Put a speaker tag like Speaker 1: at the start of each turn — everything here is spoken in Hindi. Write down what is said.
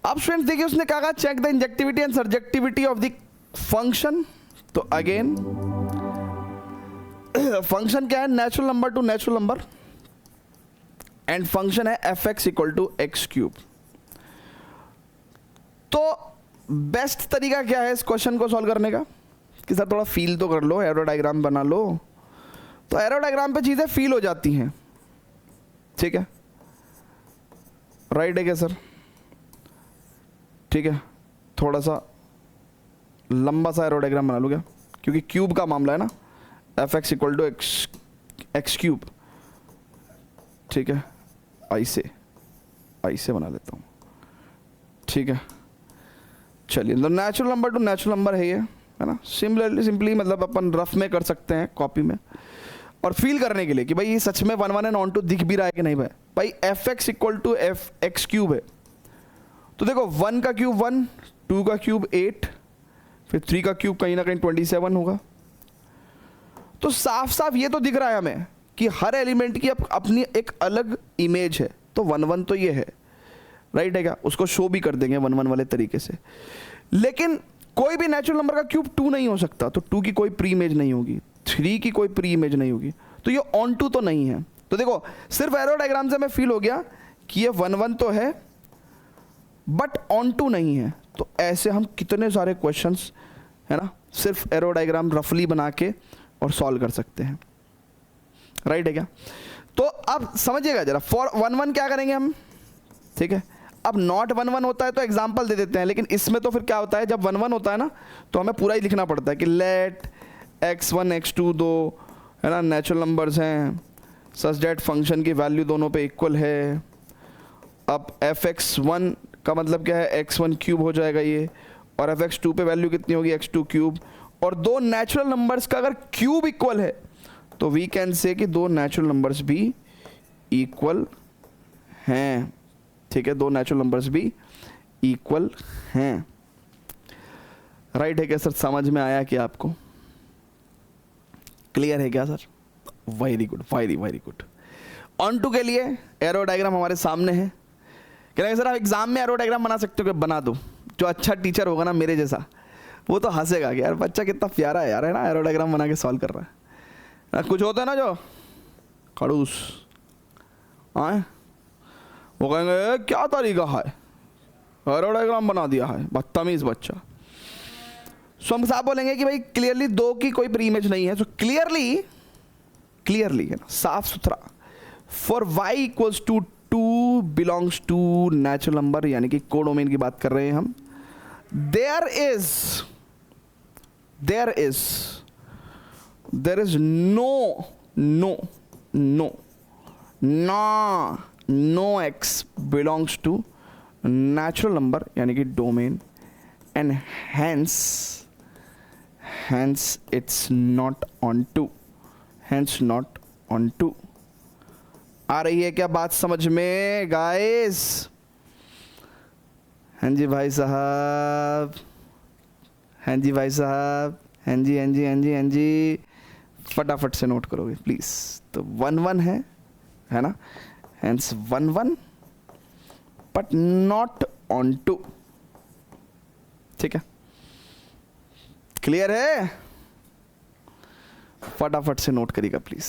Speaker 1: अब स्टूडेंट्स देखिए उसने कहा check the injectivity and surjectivity of the function. तो अगेन फंक्शन क्या है, natural number to natural number, and function है F X equal to X cube. तो बेस्ट तरीका क्या है इस क्वेश्चन को सॉल्व करने का कि सर थोड़ा फील तो कर लो, एरो डायग्राम बना लो। तो एरो डायग्राम पे चीज़ें फील हो जाती हैं, ठीक है, राइट है क्या सर? ठीक है, थोड़ा सा लंबा सा एरो डायग्राम बना लो क्या, क्योंकि क्यूब का मामला है ना, F X equal to X cube. ठीक है, ऐसे बना लेता हूँ, ठीक है। चलिए, तो natural number to natural number है ये, है ना। सिंपली मतलब अपन रफ में कर सकते हैं कॉपी में, और फील करने के लिए कि भाई ये सच में 1 1 एंड ऑन टू दिख भी रहा है कि नहीं भाई F X equal to F X cube है। तो देखो 1 का क्यूब 1, 2 का क्यूब 8, फिर 3 का क्यूब कहीं ना कहीं 27 होगा। तो साफ साफ ये तो दिख रहा है हमें कि हर एलिमेंट की अपनी एक अलग इमेज है। तो 1 1 तो ये है, राइट है क्या? उसको शो भी कर देंगे 1 1 वाले तरीके से। लेकिन कोई भी नेचुरल नंबर का क्यूब 2 नहीं हो सकता, तो 2 की कोई प्री इमेज नहीं होगी, 3 की कोई प्री इमेज नहीं होगी, तो ये ऑन टू तो नहीं है। तो देखो सिर्फ एरो डायग्राम से हमें फील हो गया कि ये 1 1 तो है बट ऑन टू नहीं है। तो ऐसे हम कितने सारे क्वेश्चंस, है ना, सिर्फ एरो डायग्राम रफली बना के और सॉल्व कर सकते हैं, राइट है क्या? तो अब समझिएगा जरा, फॉर 1 1 क्या करेंगे हम, ठीक है। अब नॉट 1 1 होता है तो एग्जाम्पल दे देते हैं, लेकिन इसमें तो फिर क्या होता है, जब 1 1 होता है ना तो हमें पूरा ही लिखना पड़ता है कि लेट x1 x2 दो, है ना, नेचुरल नंबर्स हैं, सच दैट फंक्शन की वैल्यू दोनों पे इक्वल है। अब fx1 का मतलब क्या है, x1 क्यूब हो जाएगा ये, और fx2 पे वैल्यू कितनी होगी, x2 क्यूब। और दो नेचुरल नंबर्स का अगर क्यूब इक्वल है तो वी कैन से कि दो नेचुरल नंबर्स भी इक्वल हैं, ठीक है, दो नेचुरल नंबर्स भी इक्वल हैं, राइट है क्या सर? समझ में आया कि आपको क्लियर है क्या sir? Very good, very good. Onto के लिए एरो डायग्राम हमारे सामने है। कह रहे हैं सर आप एग्जाम में एरो डायग्राम बना सकते हो? कि बना दो। जो अच्छा टीचर होगा ना मेरे जैसा, वो तो हंसेगा कि यार बच्चा कितना प्यारा है यार, है ना, एरो डायग्राम बना के सॉल्व कर रहा है। कुछ होता है ना जो खड़ूस आए, वो कहेंगे क्या तरीका है, एरो डायग्राम बना दिया है, बदतमीज बच्चा। सो हम साहब बोलेंगे कि भाई क्लियरली दो की कोई प्री इमेज नहीं है। सो क्लियरली है ना, साफ सुथरा, for y equals to 2 belongs to natural number, यानी कि कोडोमेन की बात कर रहे हैं हम। There is no x belongs to natural number, यानी कि domain, and hence it's not on to। आ रही है क्या बात समझ में गाइस? हाँ जी भाई साहब, हाँ जी भाई साहब, हाँ जी, फटाफट से नोट करोगे प्लीज। तो 1 1 है ना, hence 1 1 but not onto, ठीक है, क्लियर है? फटाफट से नोट करिएगा प्लीज।